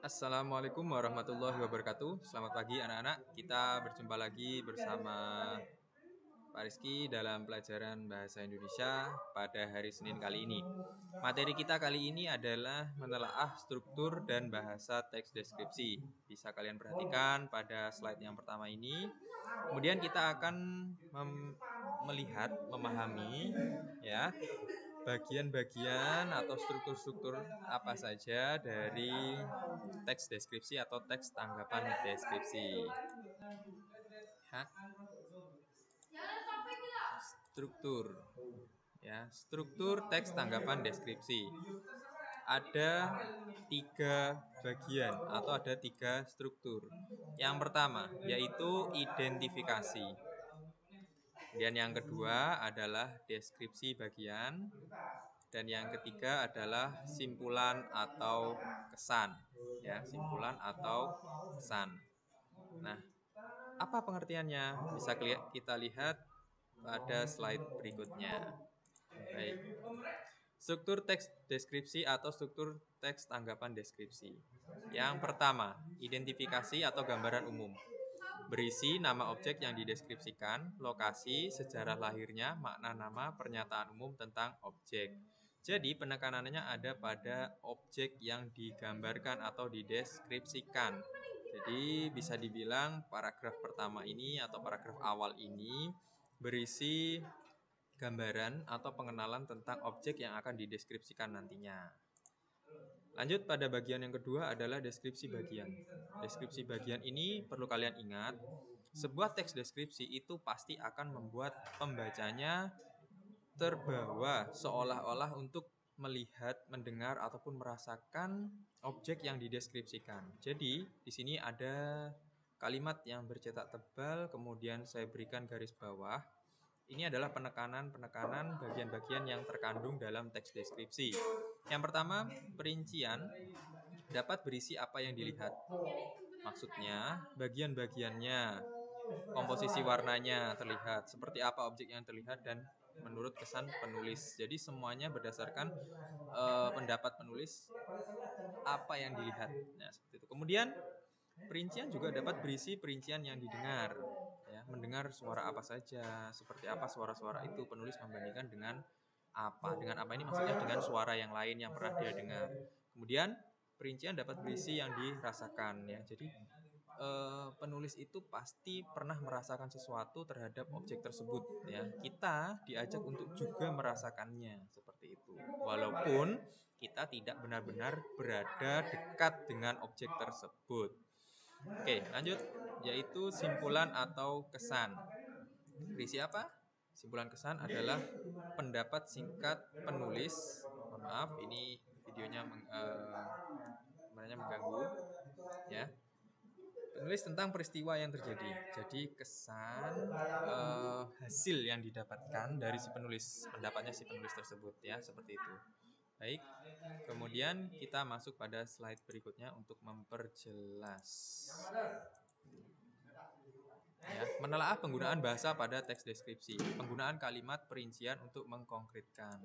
Assalamualaikum warahmatullahi wabarakatuh. Selamat pagi anak-anak. Kita berjumpa lagi bersama Pak Rizky dalam pelajaran Bahasa Indonesia pada hari Senin kali ini. Materi kita kali ini adalah menelaah struktur dan bahasa teks deskripsi. Bisa kalian perhatikan pada slide yang pertama ini. Kemudian kita akan melihat, memahami ya bagian-bagian atau struktur-struktur apa saja dari teks deskripsi atau teks tanggapan deskripsi. Ya. Struktur, ya, struktur teks tanggapan deskripsi. Ada tiga bagian atau ada tiga struktur. Yang pertama yaitu identifikasi. Kemudian yang kedua adalah deskripsi bagian. Dan yang ketiga adalah simpulan atau kesan. Ya, simpulan atau kesan. Nah, apa pengertiannya? Bisa kita lihat pada slide berikutnya. Baik. Struktur teks deskripsi atau struktur teks tanggapan deskripsi. Yang pertama, identifikasi atau gambaran umum. Berisi nama objek yang dideskripsikan, lokasi, sejarah lahirnya, makna nama, pernyataan umum tentang objek. Jadi penekanannya ada pada objek yang digambarkan atau dideskripsikan. Jadi bisa dibilang paragraf pertama ini atau paragraf awal ini berisi gambaran atau pengenalan tentang objek yang akan dideskripsikan nantinya. Lanjut pada bagian yang kedua adalah deskripsi bagian. Deskripsi bagian ini perlu kalian ingat, sebuah teks deskripsi itu pasti akan membuat pembacanya terbawa seolah-olah untuk melihat, mendengar ataupun merasakan objek yang dideskripsikan. Jadi, di sini ada kalimat yang bercetak tebal, kemudian saya berikan garis bawah. Ini adalah penekanan-penekanan bagian-bagian yang terkandung dalam teks deskripsi. Yang pertama, perincian dapat berisi apa yang dilihat. Maksudnya, bagian-bagiannya, komposisi warnanya terlihat, seperti apa objek yang terlihat, dan menurut kesan penulis. Jadi semuanya berdasarkan pendapat penulis apa yang dilihat. Nah, seperti itu. Kemudian perincian juga dapat berisi perincian yang didengar. Ya, mendengar suara apa saja, seperti apa suara-suara itu, penulis membandingkan dengan apa. Dengan apa ini maksudnya dengan suara yang lain yang pernah dia dengar. Kemudian perincian dapat berisi yang dirasakan ya. Jadi penulis itu pasti pernah merasakan sesuatu terhadap objek tersebut ya. Kita diajak untuk juga merasakannya seperti itu. Walaupun kita tidak benar-benar berada dekat dengan objek tersebut. Oke, lanjut yaitu simpulan atau kesan. Berisi apa? Simpulan kesan adalah pendapat singkat penulis. Mohon maaf, ini videonya sebenarnya mengganggu ya. Penulis tentang peristiwa yang terjadi. Jadi kesan hasil yang didapatkan dari si penulis, pendapatnya si penulis tersebut ya, seperti itu. Baik. Kemudian kita masuk pada slide berikutnya untuk memperjelas. Ya, menelaah penggunaan bahasa pada teks deskripsi. Penggunaan kalimat perincian untuk mengkonkretkan.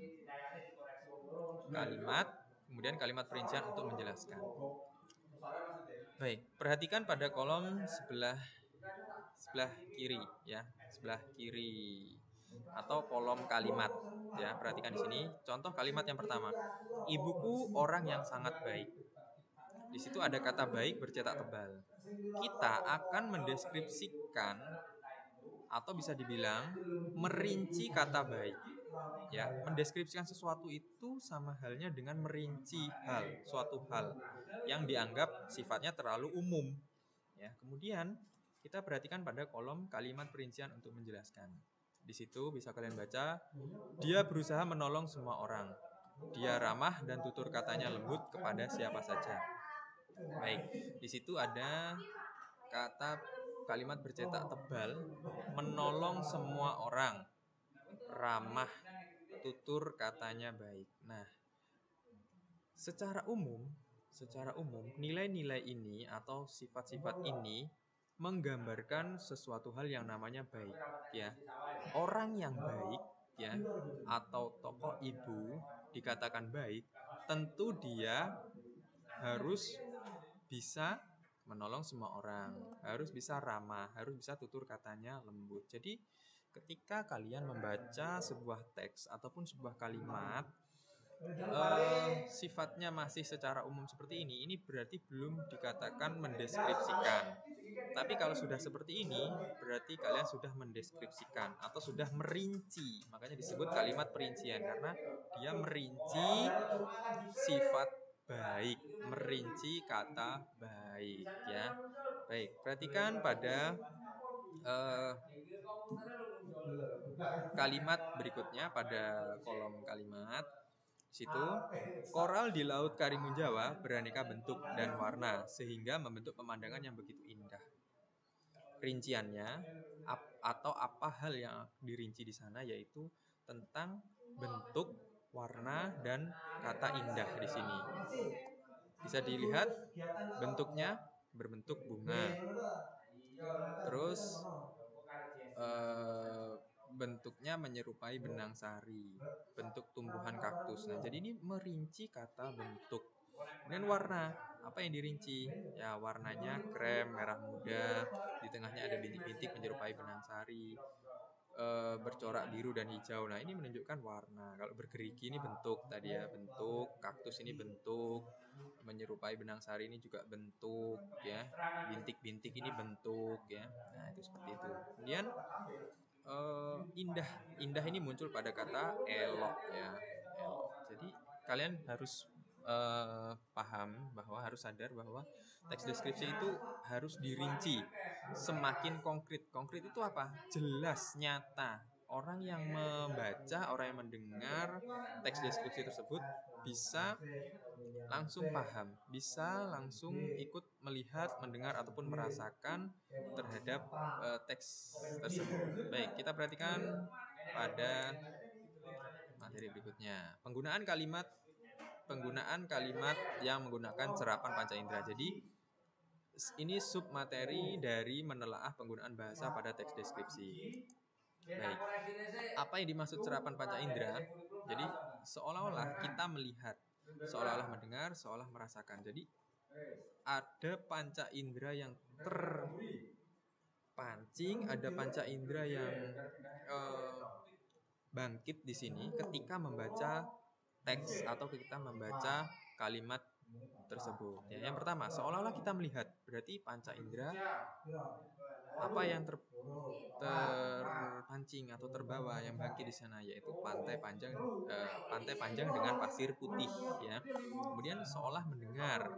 Kalimat, kemudian kalimat perincian untuk menjelaskan. Baik, perhatikan pada kolom sebelah kiri ya, sebelah kiri atau kolom kalimat ya. Perhatikan di sini contoh kalimat yang pertama. Ibuku orang yang sangat baik. Di situ ada kata baik bercetak tebal. Kita akan mendeskripsikan atau bisa dibilang merinci kata baik. Ya, mendeskripsikan sesuatu itu sama halnya dengan merinci suatu hal yang dianggap sifatnya terlalu umum. Ya, kemudian kita perhatikan pada kolom kalimat perincian untuk menjelaskan. Di situ bisa kalian baca, dia berusaha menolong semua orang. Dia ramah dan tutur katanya lembut kepada siapa saja. Baik, di situ ada kata kalimat bercetak tebal, menolong semua orang, ramah, tutur katanya baik. Nah, secara umum nilai-nilai ini atau sifat-sifat ini menggambarkan sesuatu hal yang namanya baik ya. Orang yang baik ya atau tokoh ibu dikatakan baik, tentu dia harus bisa menolong semua orang, harus bisa ramah, harus bisa tutur katanya lembut. Jadi ketika kalian membaca sebuah teks ataupun sebuah kalimat sifatnya masih secara umum seperti ini berarti belum dikatakan mendeskripsikan. Tapi kalau sudah seperti ini, berarti kalian sudah mendeskripsikan atau sudah merinci. Makanya disebut kalimat perincian karena dia merinci sifat baik, merinci kata baik ya. Baik, perhatikan pada kalimat berikutnya pada kolom kalimat. Situ, koral di Laut Karimun Jawa beraneka bentuk dan warna sehingga membentuk pemandangan yang begitu indah. Rinciannya atau apa hal yang dirinci di sana yaitu tentang bentuk, warna dan kata indah di sini. Bisa dilihat bentuknya berbentuk bunga. Terus bentuknya menyerupai benang sari, bentuk tumbuhan kaktus. Nah, jadi ini merinci kata bentuk. Kemudian warna, apa yang dirinci? Ya, warnanya krem, merah muda, di tengahnya ada bintik-bintik menyerupai benang sari, bercorak biru dan hijau. Nah, ini menunjukkan warna. Kalau bergerigi ini bentuk tadi ya, bentuk, kaktus ini bentuk, menyerupai benang sari ini juga bentuk ya, bintik-bintik ini bentuk ya. Nah, itu seperti itu. Kemudian indah, indah ini muncul pada kata elok ya, elok. Jadi kalian harus paham bahwa harus sadar bahwa teks deskripsi itu harus dirinci semakin konkret. Konkret itu apa? Jelas, nyata. Orang yang membaca, orang yang mendengar teks deskripsi tersebut bisa langsung paham, bisa langsung ikut melihat, mendengar ataupun merasakan terhadap teks tersebut. Baik, kita perhatikan pada materi berikutnya. Penggunaan kalimat yang menggunakan serapan panca indera. Jadi ini sub materi dari menelaah penggunaan bahasa pada teks deskripsi. Baik, apa yang dimaksud serapan panca indera? Jadi seolah-olah kita melihat, seolah-olah mendengar, seolah merasakan. Jadi ada panca indera yang terpancing, ada panca indera yang bangkit di sini ketika membaca teks atau kita membaca kalimat tersebut. Ya, yang pertama, seolah-olah kita melihat, berarti panca indera apa yang terpancing atau terbawa yang bangkit di sana yaitu pantai panjang dengan pasir putih ya. Kemudian seolah mendengar,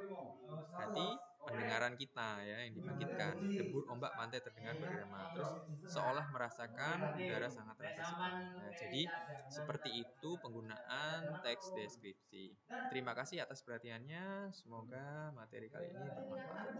berarti pendengaran kita ya yang dibangkitkan. Debur ombak pantai terdengar bergema. Terus seolah merasakan udara sangat terasa segar. Nah, jadi seperti itu penggunaan teks deskripsi. Terima kasih atas perhatiannya. Semoga materi kali ini bermanfaat.